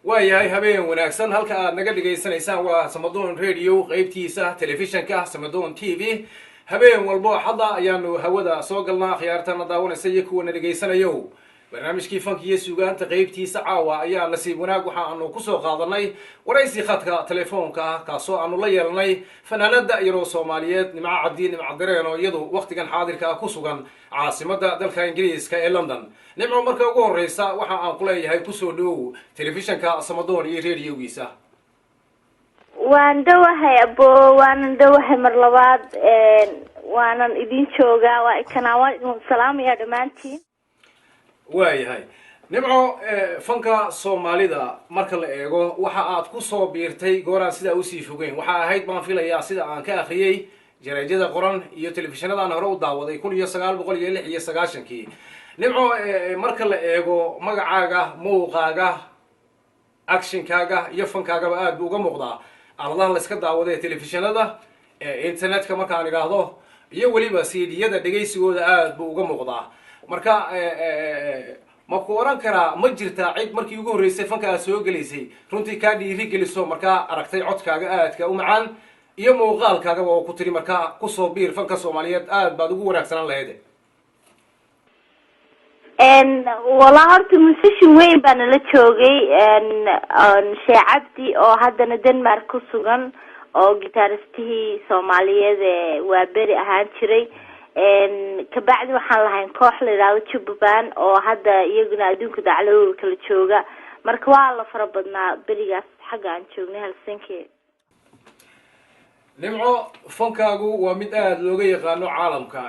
waayahay habeen wanaagsan halka aad naga dhigaysanaysaan waa Samadoon Radio qaybtiisa telefishinka Samadoon TV habeen walbo xada ayaanu hawada soo galnaa khiyaartana daawanaysa iyo kuwa dhageysanayo barnaamijkii fankiga suugaanta qaybtiisa caawa ayaa nasiib wanaag waxa aanu ku soo qaadanay waraysi khadka telefoonka kaasoo aanu la yeelanay fanaanada yaro Soomaaliyeed Nimco Cabdi Nimco Dareeno iyadoo waqtigan xaadirka ku sugan caasimada dalka Ingiriiska ee London Nimco marka ugu horeysa waxa aan ku leeyahay ku soo dhow telefishinka Samadoon iyo radio-giisa waan dhawahay mar labaad waanan idin joogaa waa kanaan salaamaya dhamaantiin waayahay Nimco fanka Soomaalida marka la eego waxa aad ku soo biirtay gooraan sida u sii fogeen waxa ahayd baan filayaa sida aan ka akhriyay jaraajada qoran iyo telefishinada aan hore u daawaday 1996 Nimco marka la eego magacaaga muuqaaga actionkaaga iyo fankaaga aad uga muuqdaa aaladaha la iska daawaday telefishinada internetka marka aan iraahdo iyo waliba CD-yada dhageysigooda aad buu uga muuqdaa marka ma ku oran karaa ma jirtaa cid markii ugu horeysay fanka aad soo galeysay runtii ka dhiiri geliso marka aragtay codkaaga aadka u macaan iyo muuqaalkaaga oo ku tiri marka ku soo biir fanka Soomaaliyeed aad baad ugu wanaagsan lahayd wala horta musician weyn baan la joogay Sheekh Cabdi oo haddana Denmark ku sugan oo gitaaristihii Soomaaliyeed waa beri ahaan jiray kabacdi waxaan lahayn koox la yiraahdo Jubbaland oo hadda iyaguna adduunka dacalooda kala jooga marka waa la fara badnaa berigaas xagga aan joognay Helsinki Nimco fankaagu waa mid aad looga yaqaano caalamka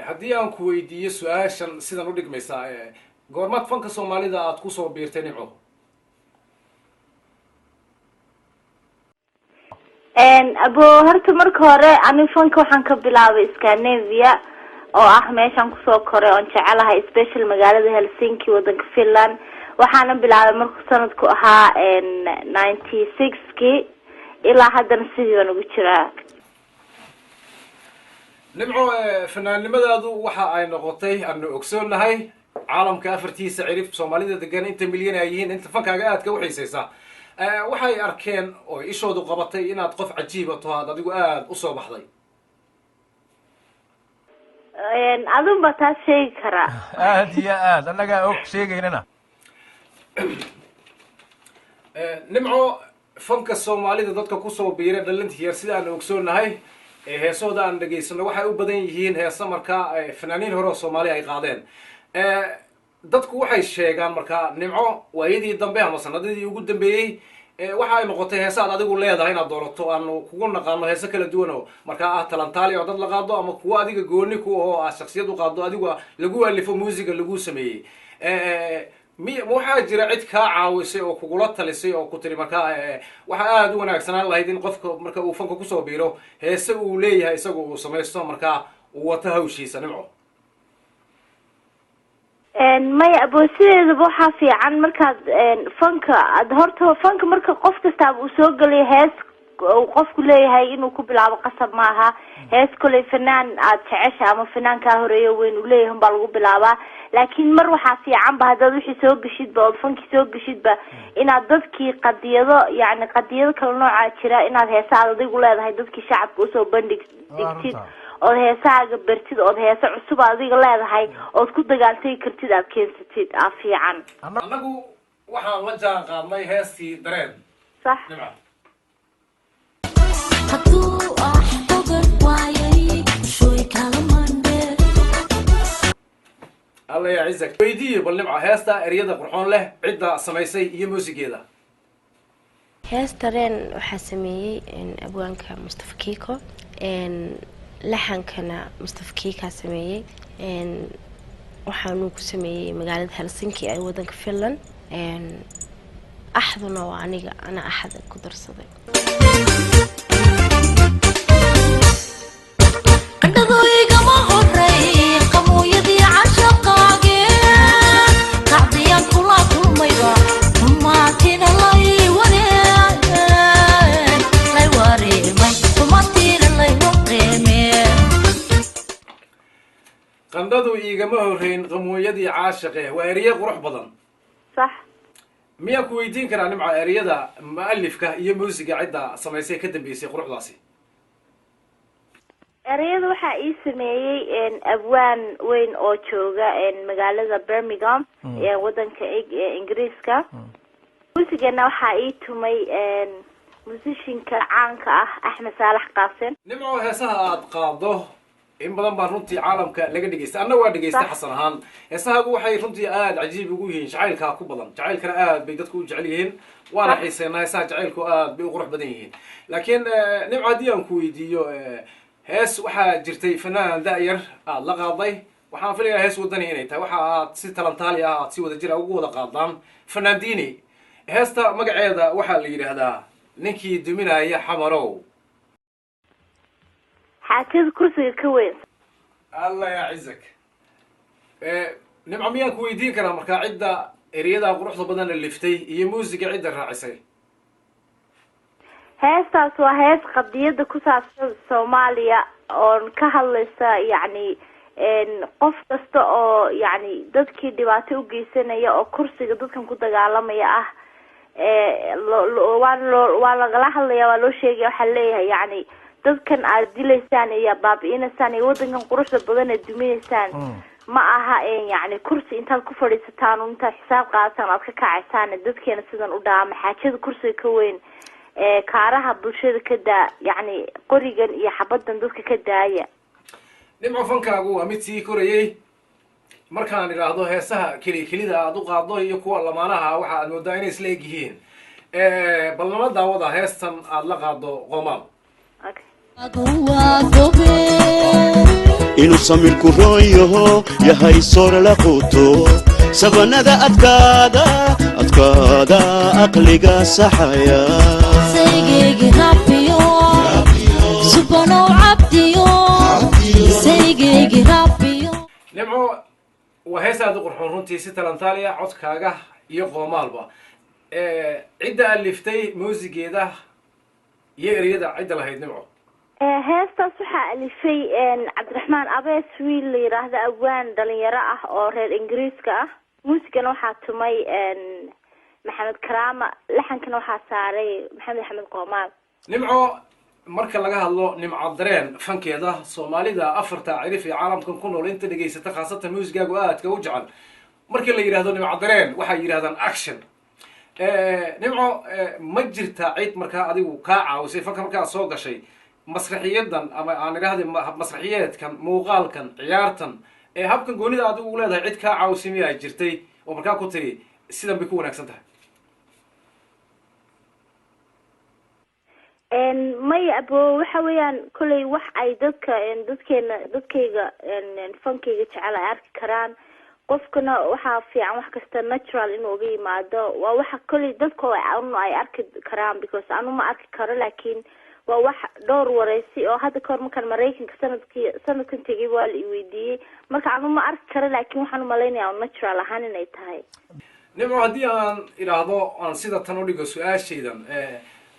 haddii aan ku weydiiyo su'aashan sidan u dhigmaysaa goormaad fanka Soomaalida aad ku soo biirtay Nimco abo horta marka hore aniga fanka waxaan ka bilaabay Scandinavia oo ah meeshan ku soo koray oo jecelahay special magaalada Helsinki wadanka Finland waxaana bilaabay markuu sanadku ahaa 96 ilaa haddana sidii baan ugu jiraa Nimco fanaannimadaadu waxa ay noqotay aanu ogsoonahay caalamka afartiisa cirif Soomaalida degan inta milyan ay yihiin inta fankaaga aad ka waxaysaysa waxay arkeen oo ishoodu qabatay inaad qof cajiib ah tahay adigu aad u soo baxday adun ba taas sheegi karaa aad iyo aad anaga og sheegaynana Nimco fanka Soomaalida dadka ku soo biiray dhalintii yar sida aan ogsoonahay heesooda aan dhageysano waxay u badan yihiin heesa marka fanaaniin hore oo Soomaali ay qaadeen dadku waxay sheegaan marka Nimco waayadii dambe ama sanadadii ugu dambeeyay waxa ay noqotay heesaad adigu leedahay inaad doorato aan kugu naqaano heesa kala duwan oo marka talantaali oo dad la qaado ama kuwa adiga gooni ku oo shakhsiyad u qaado adigu lagu alifo muusiga lagu sameeyay waxaa jira cid ka caawisay oo kugula talisay oo ku tiri marka waxa aad u wanaagsanaan lahayd in qofka marka uu fanka ku soo biiro heesa uu leeyahay isagu uu sameesto marka uu wata hawshiisa Nimco maya aboosideeda waxa fiican markaad fanka horta fanka marka qof kasta uu soo galay hees qofku leeyahay inuu ku bilaabo qasab maaha hees kale fanaan aad jecesha ama fanaan ka horeeyo weyn u leeyahay baa lagu bilaabaa laakiin mar waxa fiican ba hadad wixii soo gashid ba fanki soo gashid ba inaad dadkii qadiyado kala nooca jira inaad heesaad adigu leedahay dadkii shacabka u soo bandhigtid ood heesahaaga bartid ood heesa cusub adiga leedahay ood ku dagaaltay kartid aad keensatid fiican annagu waxaan la jaan qaadnay heestii dareen صح nimco الله يعزك ويدي بالنمعة هاستا اريادا قرحون له عدة سميسي iyo muusigeeda heestareen waxaa sameeyey abwaanka Mustafa Kiko laxankana Mustafa Kiko sameeyey waxaanu ku sameeyey magaalada Helsinki ee wadanka Finland axduna waa aniga ana axad ku darsaday qadadooyga ma horay qamoyadii cashaqaage qacdiyan kula kulmayba maatina lay qandadu igama horeyn qamoyadii caashaqe waa eriye qurux badan صح miyaa ku weydiin karaa nimca eriyada mu'alifka iyo muusiga cidda samaysay ka dambeysay quruxdaasi ereyada waxaa ii sameeyey abwaan weyn oo jooga magaalada Birmingham ee wadanka Ingiriiska muusigana waxaa ii tumay musishinka caanka ah Axmed Saalax Qaasim nimco heesaha aad qaado in badan baan runtii caalamka laga dhageystay anna waa dhageystay xasan ahaan heesahaagu waxay runtii aad cajiib ugu yihiin jacaylka ku badan jacaylkana aad bay dadku u jecel yihiin waana xiiseynaa heesaha jacaylku aad bay u qurux badan yihiin laakiin nimco haddii aan ku weydiiyo hees waxaa jirtay fanaan da'yar aad la qaaday waxaan filayaa hees wadani inay tahay waxa aad si talantaali ah aad si wada jira ugu wada qaadaan fanaandiini heesta magaceeda waxaa la yidhaahdaa ninkii duminaya xamarow xaajada kursiga ka weyn الله يعزك نمع ميان كويدين كنا مركا عدة إريادا قروح بدن اللفتي هي موسيقى عدة راعسي heestaas waa hees qadiyada ku saabsan Soomaaliya oo ka hadlaysa yani qof kasta oo yani dadkii dhibaato u geysanaya oo kursiga dadkan ku dagaalamaya ah waa lagala hadlaya waa loo sheegaya waxa leeyahay yani dadkan aad dilaysaan iyo baabi'inaysaan iyo wadankan quruxda badan ee duminaysaan ma aha yani kursi intaad ku fadhiisataan oo intaad xisaab qaadataan aad ka kacaysaan dadkeena sidan u dhaama xaajada kursiga ka weyn kaaraha bulshada ka daa yani qorigan iyo xabadan dadka ka daaya nimco fankaagu waa mid sii korayay markaan idhaahdo heesaha kelida aad u qaado iyo kuwa lamaanaha waxa aad moodaa inay isla eg yihiin bal nala daawada heestan aad la qaado qoomaal inuu samirku roon yaho yahay soor la quuto sabanada adkaada aqliga saxaya saygeegi rabbiyo subanow cabdiyo saygeegi rabbiyo nimco waa hees aad u qurxoon runtii si talantaaliya codkaaga iyo qoomaalba cidda aliftay muusigeeda iyo eriyada cidda lahayd nimco heestaas waxaa alifay cabdiraxmaan abees wiil la yiraahdo abwaan dhalinyaro ah oo reer ingiriiska ah muusigana waxaa tumay maxamed karaama laxankana waxaa saaray maxamed axmed qoomaal nimco marka laga hadlo nimco dareen fankeeda soomaalida afarta cirif ee caalamkan ku nool inta dhageysata khaasatan muusigaagu aadka u jecel markii la yidhaahdo nimco dareen waxay yidhahdaan action nimco ma jirta cid markaa adigu kaa caawisay fanka markaad soo gashay masraxiyadan ama aan idhaahday masraxiyeedkan muuqaalkan ciyaartan habkan goonida adigu u leedahay cid kaa caawisay miyaa jirtay oo markaa ku tiri sidan bay ku wanaagsan tahay maya abo waxa weeyaan kolley wax ay dadkayga fankayga jecel ay arki karaan qofkana waxaa fiican wax kasta natural inuu uga yimaado waa waxa kolley dadka ay arki karaan because anu ma arki karo laakiin waa wax dhowr wareysi oo hadda kahor markaan maraykanka sanadkan tegay waa la iweydiiyey marka anu ma arki karo laakiin waxaan umalaynaya natural ahaan inay tahay nimco haddii aan idhaahdo aan sida tan u dhigo su-aashaydan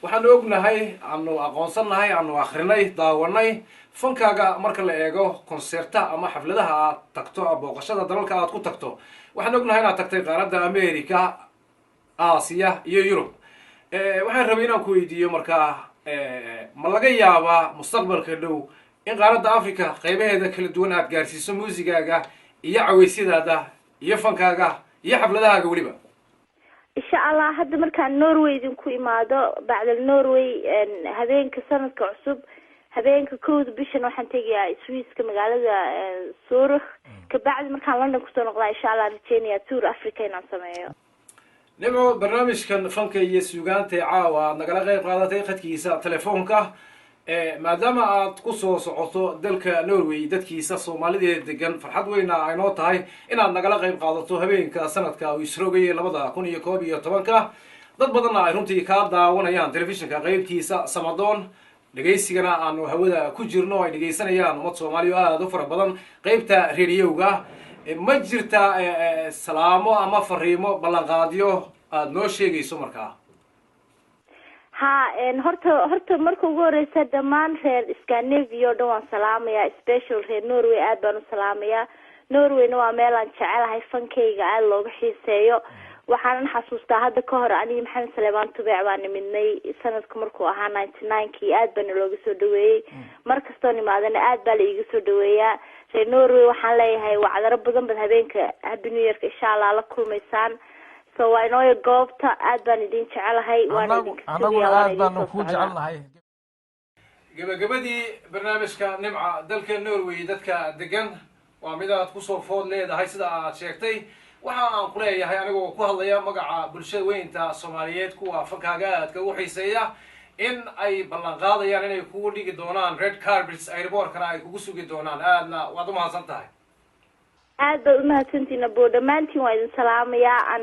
waxaanu ognahay aanu aqoonsannahay aanu akrinay daawanay fankaaga marka la eego concerta ama xafladaha aad tagto booqashada dalalka aad ku tagto waxaan ognahay inaad tagtay qaaradda america aasiya iyo yurub waxaan rabay inaan ku weydiiyo markaa ma laga yaabaa mustaqbalka dhow in qaaradda africa qaybaheeda kala duwan aad gaarsiiso muusigaaga iyo caweysyadaada iyo fankaaga iyo xafladahaaga weliba insha allah hadda markaan norway idinku imaado bacdal norway habeenka sanadka cusub habeenka 1 bishan waxaan tegayaa Swiss-ka magaalada Zurich kabacdi markaan London kusoo noqdaa insha allah rajeynaya tour Africa inaan sameeyo nimco barnaamijkan fanka iyo suugaanta caawa aad nagala qayb qaadatay khadkiisa telefoonka maadaama aad kusoo socoto dalka Norway dadkiisa Soomaaliyeed degan farxad weyn ay noo tahay inaad nagala qayb qaadato habeenka sanadka uu isroogay 2011 dad badan ay runtii ka daawanayaan telefishinka qaybtiisa Samadoon dhageysigana aanu hawada ku jirno ay dhageysanayaan ummad Soomaaliyeed aad u fara badan qaybta radio-ga ma jirta salaamo ama fariimo ballanqaadyo aad noo sheegayso markaa ha horta marka ugu horeysa dhamaan reer Scandinavia oo dhan waan salaamayaa special reer Norway aad baan u salaamayaa Norwayna waa meel aan jecelahay fankayga aad looga xiiseeyo waxaan xasuustaa hadda ka hor aniga Maxamed Salmaan Tubeec baan nimidnay sanadka markuu ahaa 99kii aad baan looga soo dhaweeyay markastoo nimaadana aad baa la iga soo dhaweeyaa reer Norway waxaan leeyahay wacdaro badan bad habeenka Happy New Year insha Allah la kulmaysaan so I know your goobta aad baan idin jecelahay waan idin aad baan ku jecelnahay gabagabadii barnaamijka nimca dalka Norway dadka degan waa mid aad ku soo food leedahay sida aad sheegtay waxa aan ku leeyahay anigoo ku hadlaya magaca bulshada weynta Soomaaliyeed kuwa fankaaga aadka u xiiseeya in ay ballan qaadayaan inay kugu dhigi doonaan red carpets airport-kana ay kugu sugi doonaan aadna waad u mahadsan tahay aad baa u mahadsantihiin abo dhammaantiin waan idin salaamayaa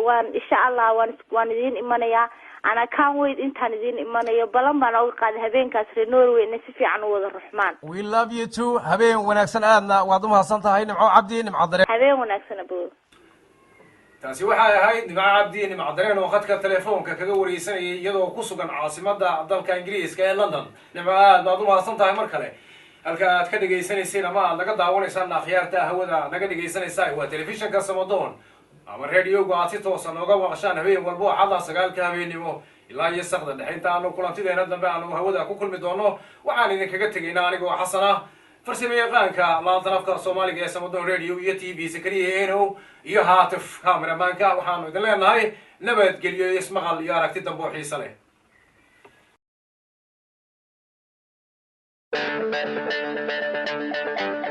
waan insha allah waan idin imanayaa ana can't wait intaan idin imanayo balan baan uga qaaday habeenkaas reer Norway inay si fiican u wada ruxmaan we love you too habeen wanaagsan aadna waad u mahadsan tahay nimco cabdi nimco dareen habeen wanaagsan abo taasi waxay ahayd nimco cabdi nimco dareen oo khadka telefoonka kaga wareysanayay iyadoo ku sugan caasimadda dalka Ingiriiska ee London nimco aad baad u mahadsan tahay mar kale halka aad ka dhageysanaysay ama aad naga daawanaysaan akhyaarta hawada naga dhageysanaysay waa telefishinka Samadoon ama radio-ga aad si toos ah nooga maqashaan habeen walba xadda 9 habeenimo ilaa iyo saqda dhaxinta aanu kulantideena dambe aanu hawada ku kulmi doono waxaan idin kaga tageynaa anigoo xasana farsamayaqaanka laanta afka Soomaaliga ee Samadoon radio iyo TV Sakariye Eno iyo Haatif cameramanka waxaanu idin leenahay nabadgelyo iyo ismaqal iyo aragti dambe oo xiiso leh Thank you.